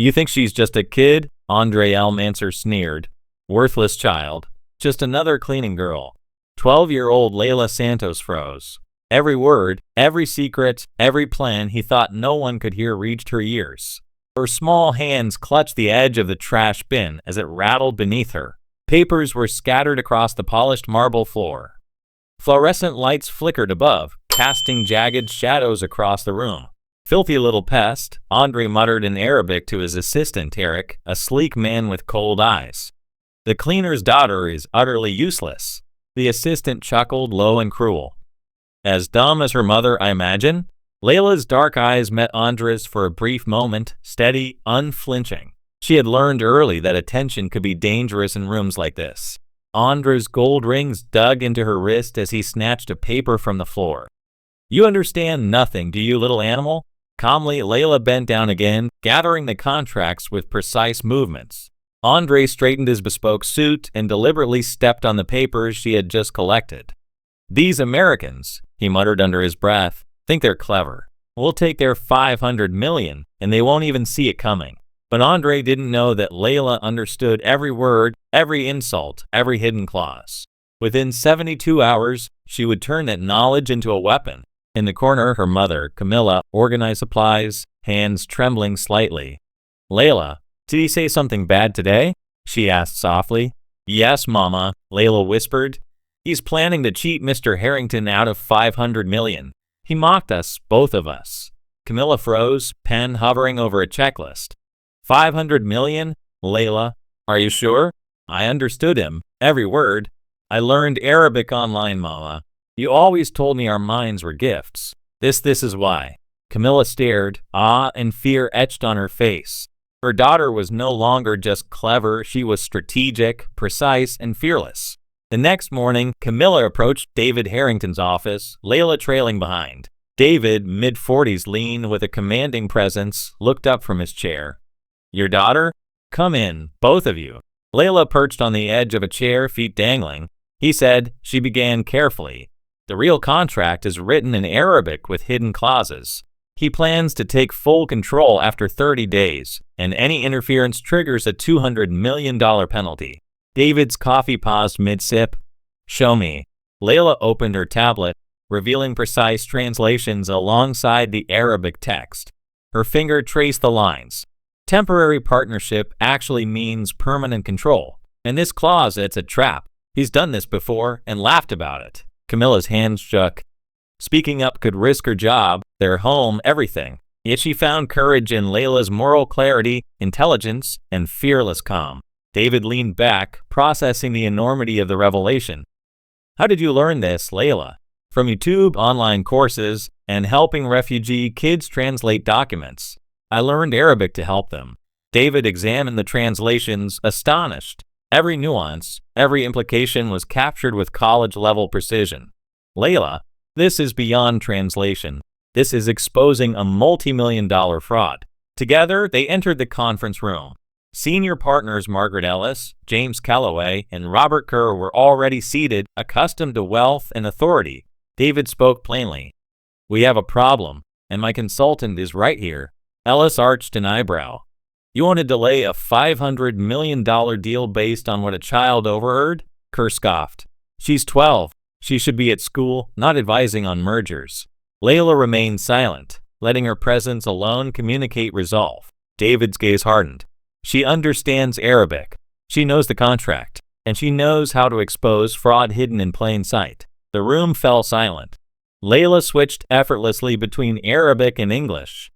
You think she's just a kid? Andre Almancer sneered. Worthless child. Just another cleaning girl. 12-year-old Layla Santos froze. Every word, every secret, every plan he thought no one could hear reached her ears. Her small hands clutched the edge of the trash bin as it rattled beneath her. Papers were scattered across the polished marble floor. Fluorescent lights flickered above, casting jagged shadows across the room. Filthy little pest, Andre muttered in Arabic to his assistant Eric, a sleek man with cold eyes. The cleaner's daughter is utterly useless. The assistant chuckled low and cruel. As dumb as her mother, I imagine? Layla's dark eyes met Andre's for a brief moment, steady, unflinching. She had learned early that attention could be dangerous in rooms like this. Andre's gold rings dug into her wrist as he snatched a paper from the floor. You understand nothing, do you, little animal? Calmly, Layla bent down again, gathering the contracts with precise movements. Andre straightened his bespoke suit and deliberately stepped on the papers she had just collected. These Americans, he muttered under his breath, think they're clever. We'll take their 500 million, and they won't even see it coming. But Andre didn't know that Layla understood every word, every insult, every hidden clause. Within 72 hours, she would turn that knowledge into a weapon. In the corner, her mother, Camilla, organized supplies, hands trembling slightly. Layla, did he say something bad today? She asked softly. Yes, Mama, Layla whispered. He's planning to cheat Mr. Harrington out of 500 million. He mocked us, both of us. Camilla froze, pen hovering over a checklist. 500 million? Layla, are you sure? I understood him, every word. I learned Arabic online, Mama. You always told me our minds were gifts. This is why. Camilla stared, awe and fear etched on her face. Her daughter was no longer just clever, she was strategic, precise, and fearless. The next morning, Camilla approached David Harrington's office, Layla trailing behind. David, mid-40s lean with a commanding presence, looked up from his chair. Your daughter? Come in, both of you. Layla perched on the edge of a chair, feet dangling. He said, she began carefully. The real contract is written in Arabic with hidden clauses. He plans to take full control after 30 days, and any interference triggers a $200 million penalty. David's coffee paused mid-sip. Show me. Layla opened her tablet, revealing precise translations alongside the Arabic text. Her finger traced the lines. Temporary partnership actually means permanent control. And this clause, it's a trap. He's done this before and laughed about it. Camilla's hands shook. Speaking up could risk her job, their home, everything. Yet she found courage in Layla's moral clarity, intelligence, and fearless calm. David leaned back, processing the enormity of the revelation. How did you learn this, Layla? From YouTube, online courses, and helping refugee kids translate documents. I learned Arabic to help them. David examined the translations, astonished. Every nuance, every implication was captured with college-level precision. Layla, this is beyond translation. This is exposing a multi-million-dollar fraud. Together, they entered the conference room. Senior partners Margaret Ellis, James Calloway, and Robert Kerr were already seated, accustomed to wealth and authority. David spoke plainly. We have a problem, and my consultant is right here. Ellis arched an eyebrow. You want to delay a $500 million deal based on what a child overheard? Kerr scoffed. She's 12. She should be at school, not advising on mergers. Layla remained silent, letting her presence alone communicate resolve. David's gaze hardened. She understands Arabic. She knows the contract, and she knows how to expose fraud hidden in plain sight. The room fell silent. Layla switched effortlessly between Arabic and English.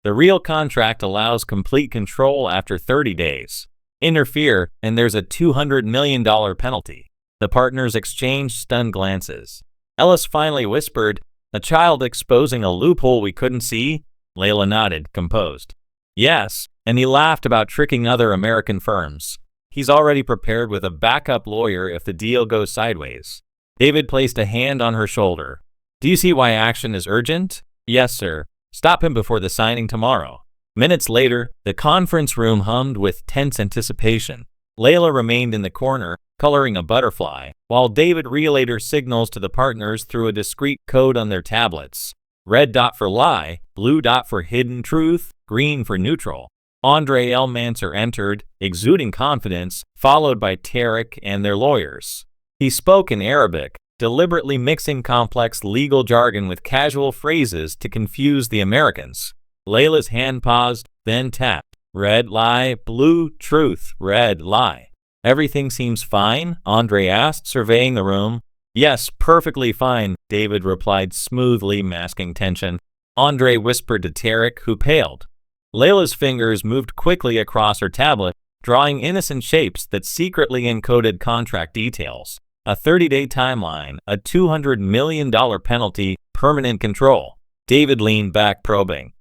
The real contract allows complete control after 30 days. Interfere, and there's a $200 million penalty. The partners exchanged stunned glances. Ellis finally whispered, a child exposing a loophole we couldn't see? Layla nodded, composed. Yes, and he laughed about tricking other American firms. He's already prepared with a backup lawyer if the deal goes sideways. David placed a hand on her shoulder. Do you see why action is urgent? Yes, sir. Stop him before the signing tomorrow. Minutes later, the conference room hummed with tense anticipation. Layla remained in the corner, coloring a butterfly, while David relayed her signals to the partners through a discrete code on their tablets. Red dot for lie, blue dot for hidden truth, green for neutral. Andre L. Mansour entered, exuding confidence, followed by Tarek and their lawyers. He spoke in Arabic, deliberately mixing complex legal jargon with casual phrases to confuse the Americans. Layla's hand paused, then tapped. Red lie, blue truth, red lie. Everything seems fine? Andre asked, surveying the room. Yes, perfectly fine, David replied smoothly, masking tension. Andre whispered to Tarek, who paled. Layla's fingers moved quickly across her tablet, drawing innocent shapes that secretly encoded contract details. A 30-day timeline, a $200 million penalty, permanent control. David leaned back, probing.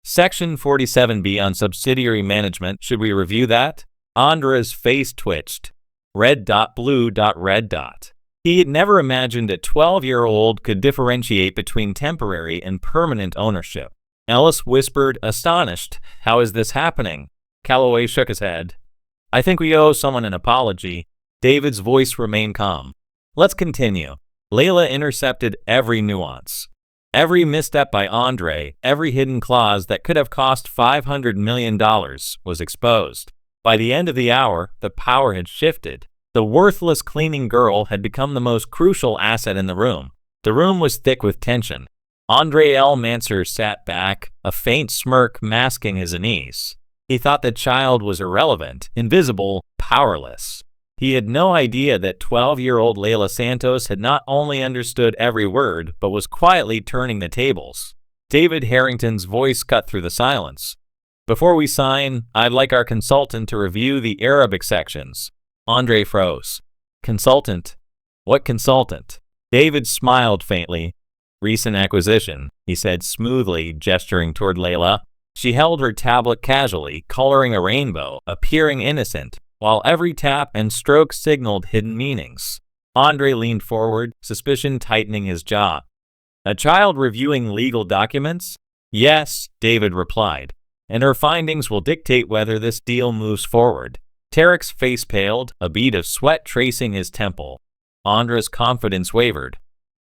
Section 47B on subsidiary management, should we review that? Andre's face twitched. Red dot, blue dot, red dot. He had never imagined a 12-year-old could differentiate between temporary and permanent ownership. Ellis whispered, astonished. How is this happening? Calloway shook his head. I think we owe someone an apology. David's voice remained calm. Let's continue. Layla intercepted every nuance. Every misstep by Andre, every hidden clause that could have cost $500 million was exposed. By the end of the hour, the power had shifted. The worthless cleaning girl had become the most crucial asset in the room. The room was thick with tension. Andre L. Mansour sat back, a faint smirk masking his unease. He thought the child was irrelevant, invisible, powerless. He had no idea that 12-year-old Layla Santos had not only understood every word, but was quietly turning the tables. David Harrington's voice cut through the silence. Before we sign, I'd like our consultant to review the Arabic sections. Andre froze. Consultant? What consultant? David smiled faintly. Recent acquisition, he said smoothly, gesturing toward Layla. She held her tablet casually, coloring a rainbow, appearing innocent, while every tap and stroke signaled hidden meanings. Andre leaned forward, suspicion tightening his jaw. A child reviewing legal documents? Yes, David replied, and her findings will dictate whether this deal moves forward. Tarek's face paled, a bead of sweat tracing his temple. Andre's confidence wavered.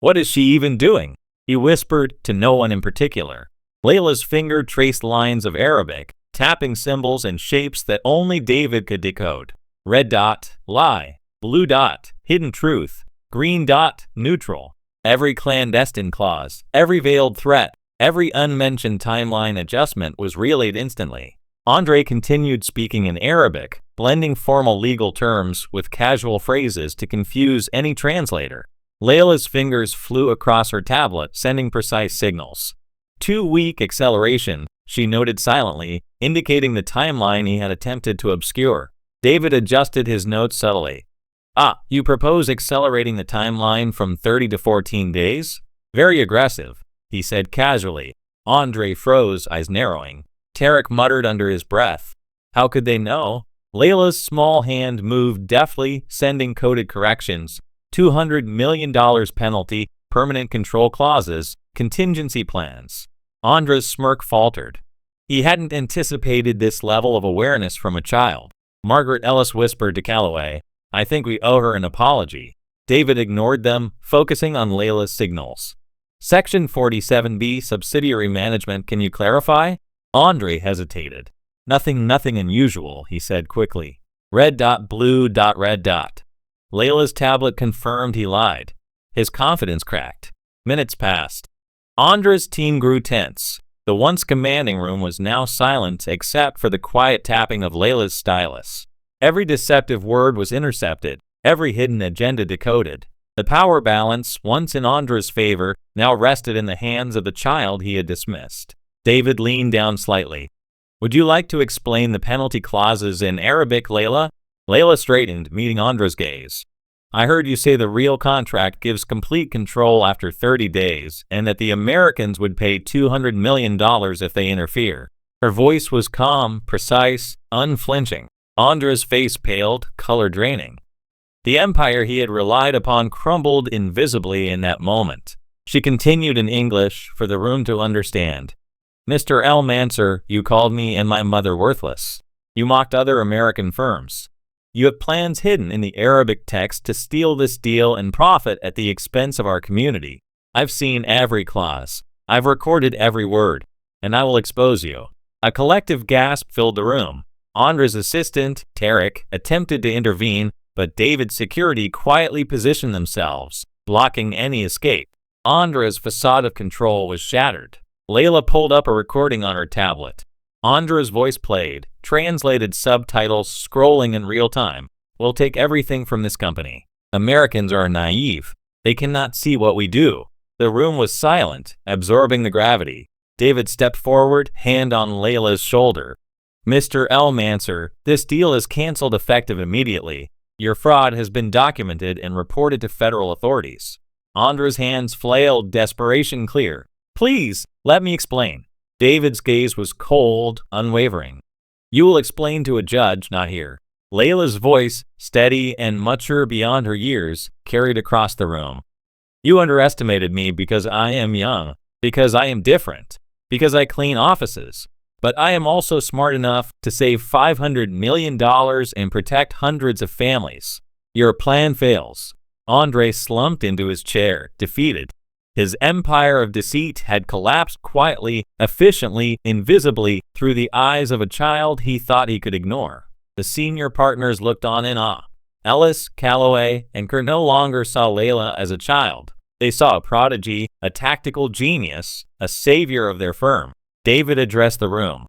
What is she even doing? He whispered, to no one in particular. Layla's finger traced lines of Arabic, tapping symbols and shapes that only David could decode. Red dot, lie. Blue dot, hidden truth. Green dot, neutral. Every clandestine clause, every veiled threat, every unmentioned timeline adjustment was relayed instantly. Andre continued speaking in Arabic, blending formal legal terms with casual phrases to confuse any translator. Layla's fingers flew across her tablet, sending precise signals. Too weak acceleration, she noted silently, indicating the timeline he had attempted to obscure. David adjusted his notes subtly. You propose accelerating the timeline from 30 to 14 days? Very aggressive, he said casually. Andre froze, eyes narrowing. Tarek muttered under his breath. How could they know? Layla's small hand moved deftly, sending coded corrections. $200 million penalty, permanent control clauses, contingency plans. Andre's smirk faltered. He hadn't anticipated this level of awareness from a child. Margaret Ellis whispered to Calloway, I think we owe her an apology. David ignored them, focusing on Layla's signals. Section 47B, subsidiary management, can you clarify? Andre hesitated. Nothing unusual, he said quickly. Red dot, blue dot, red dot. Layla's tablet confirmed he lied. His confidence cracked. Minutes passed. Andre's team grew tense. The once commanding room was now silent except for the quiet tapping of Layla's stylus. Every deceptive word was intercepted, every hidden agenda decoded. The power balance, once in Andre's favor, now rested in the hands of the child he had dismissed. David leaned down slightly. Would you like to explain the penalty clauses in Arabic, Layla? Layla straightened, meeting Andre's gaze. I heard you say the real contract gives complete control after 30 days, and that the Americans would pay $200 million if they interfere. Her voice was calm, precise, unflinching. Andre's face paled, color draining. The empire he had relied upon crumbled invisibly in that moment. She continued in English, for the room to understand. Mr. L. Mansour, you called me and my mother worthless. You mocked other American firms. You have plans hidden in the Arabic text to steal this deal and profit at the expense of our community. I've seen every clause. I've recorded every word. And I will expose you. A collective gasp filled the room. Andra's assistant, Tarek, attempted to intervene, but David's security quietly positioned themselves, blocking any escape. Andra's facade of control was shattered. Layla pulled up a recording on her tablet. Andra's voice played, translated subtitles scrolling in real time. We'll take everything from this company. Americans are naive. They cannot see what we do. The room was silent, absorbing the gravity. David stepped forward, hand on Layla's shoulder. Mr. Almancer, this deal is canceled effective immediately. Your fraud has been documented and reported to federal authorities. Andra's hands flailed, desperation clear. Please, let me explain. David's gaze was cold, unwavering. You will explain to a judge, not here. Layla's voice, steady and mature beyond her years, carried across the room. You underestimated me because I am young, because I am different, because I clean offices. But I am also smart enough to save $500 million and protect hundreds of families. Your plan fails. Andre slumped into his chair, defeated. His empire of deceit had collapsed quietly, efficiently, invisibly, through the eyes of a child he thought he could ignore. The senior partners looked on in awe. Ellis, Calloway, and Kerr no longer saw Layla as a child. They saw a prodigy, a tactical genius, a savior of their firm. David addressed the room.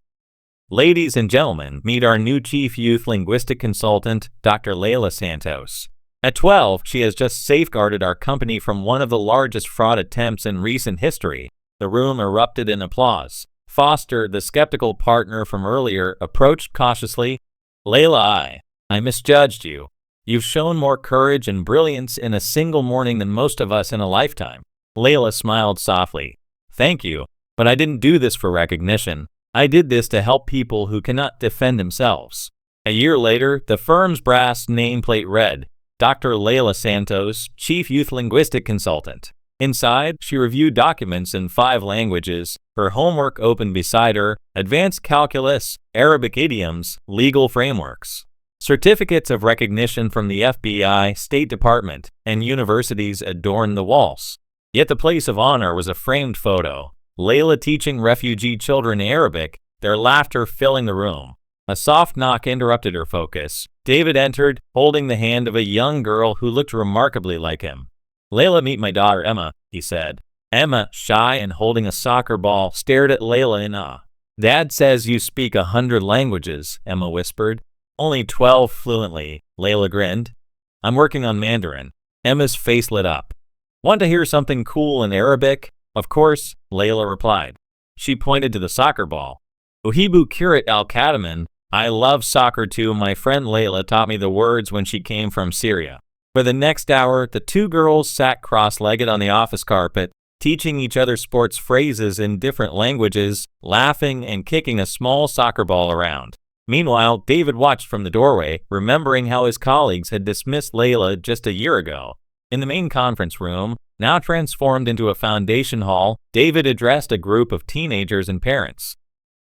Ladies and gentlemen, meet our new chief youth linguistic consultant, Dr. Layla Santos. At 12, she has just safeguarded our company from one of the largest fraud attempts in recent history. The room erupted in applause. Foster, the skeptical partner from earlier, approached cautiously. Layla, I misjudged you. You've shown more courage and brilliance in a single morning than most of us in a lifetime. Layla smiled softly. Thank you, but I didn't do this for recognition. I did this to help people who cannot defend themselves. A year later, the firm's brass nameplate read, Dr. Layla Santos, Chief Youth Linguistic Consultant. Inside, she reviewed documents in 5 languages, her homework open beside her, advanced calculus, Arabic idioms, legal frameworks. Certificates of recognition from the FBI, State Department, and universities adorned the walls. Yet the place of honor was a framed photo. Layla teaching refugee children Arabic, their laughter filling the room. A soft knock interrupted her focus. David entered, holding the hand of a young girl who looked remarkably like him. Layla, meet my daughter Emma, he said. Emma, shy and holding a soccer ball, stared at Layla in awe. Dad says you speak 100 languages, Emma whispered. Only 12 fluently, Layla grinned. I'm working on Mandarin. Emma's face lit up. Want to hear something cool in Arabic? Of course, Layla replied. She pointed to the soccer ball. Uhibu Kurat al-Kataman, I love soccer too. My friend Layla taught me the words when she came from Syria. For the next hour, the 2 girls sat cross-legged on the office carpet, teaching each other sports phrases in different languages, laughing and kicking a small soccer ball around. Meanwhile, David watched from the doorway, remembering how his colleagues had dismissed Layla just a year ago. In the main conference room, now transformed into a foundation hall, David addressed a group of teenagers and parents.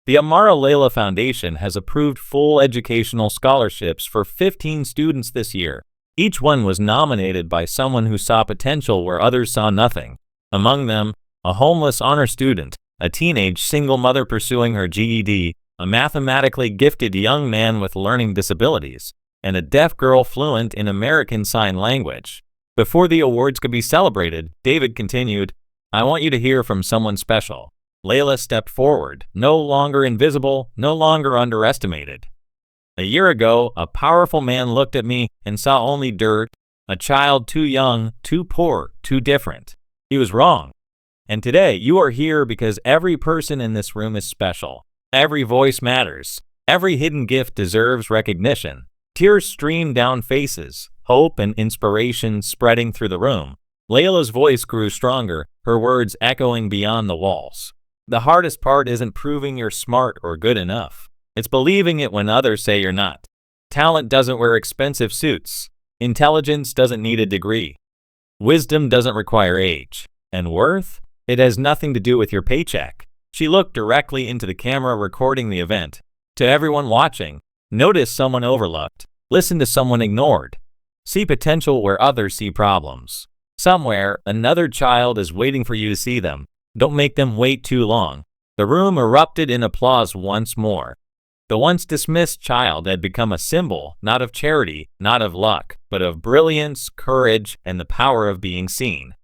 The Amara Layla Foundation has approved full educational scholarships for 15 students this year. Each one was nominated by someone who saw potential where others saw nothing. Among them, a homeless honor student, a teenage single mother pursuing her GED, a mathematically gifted young man with learning disabilities, and a deaf girl fluent in American Sign Language. Before the awards could be celebrated, David continued, I want you to hear from someone special. Layla stepped forward, no longer invisible, no longer underestimated. A year ago, a powerful man looked at me and saw only dirt, a child too young, too poor, too different. He was wrong. And today, you are here because every person in this room is special. Every voice matters. Every hidden gift deserves recognition. Tears streamed down faces, hope and inspiration spreading through the room. Layla's voice grew stronger, her words echoing beyond the walls. The hardest part isn't proving you're smart or good enough. It's believing it when others say you're not. Talent doesn't wear expensive suits. Intelligence doesn't need a degree. Wisdom doesn't require age. And worth? It has nothing to do with your paycheck. She looked directly into the camera recording the event. To everyone watching, notice someone overlooked. Listen to someone ignored. See potential where others see problems. Somewhere, another child is waiting for you to see them. Don't make them wait too long. The room erupted in applause once more. The once dismissed child had become a symbol, not of charity, not of luck, but of brilliance, courage, and the power of being seen.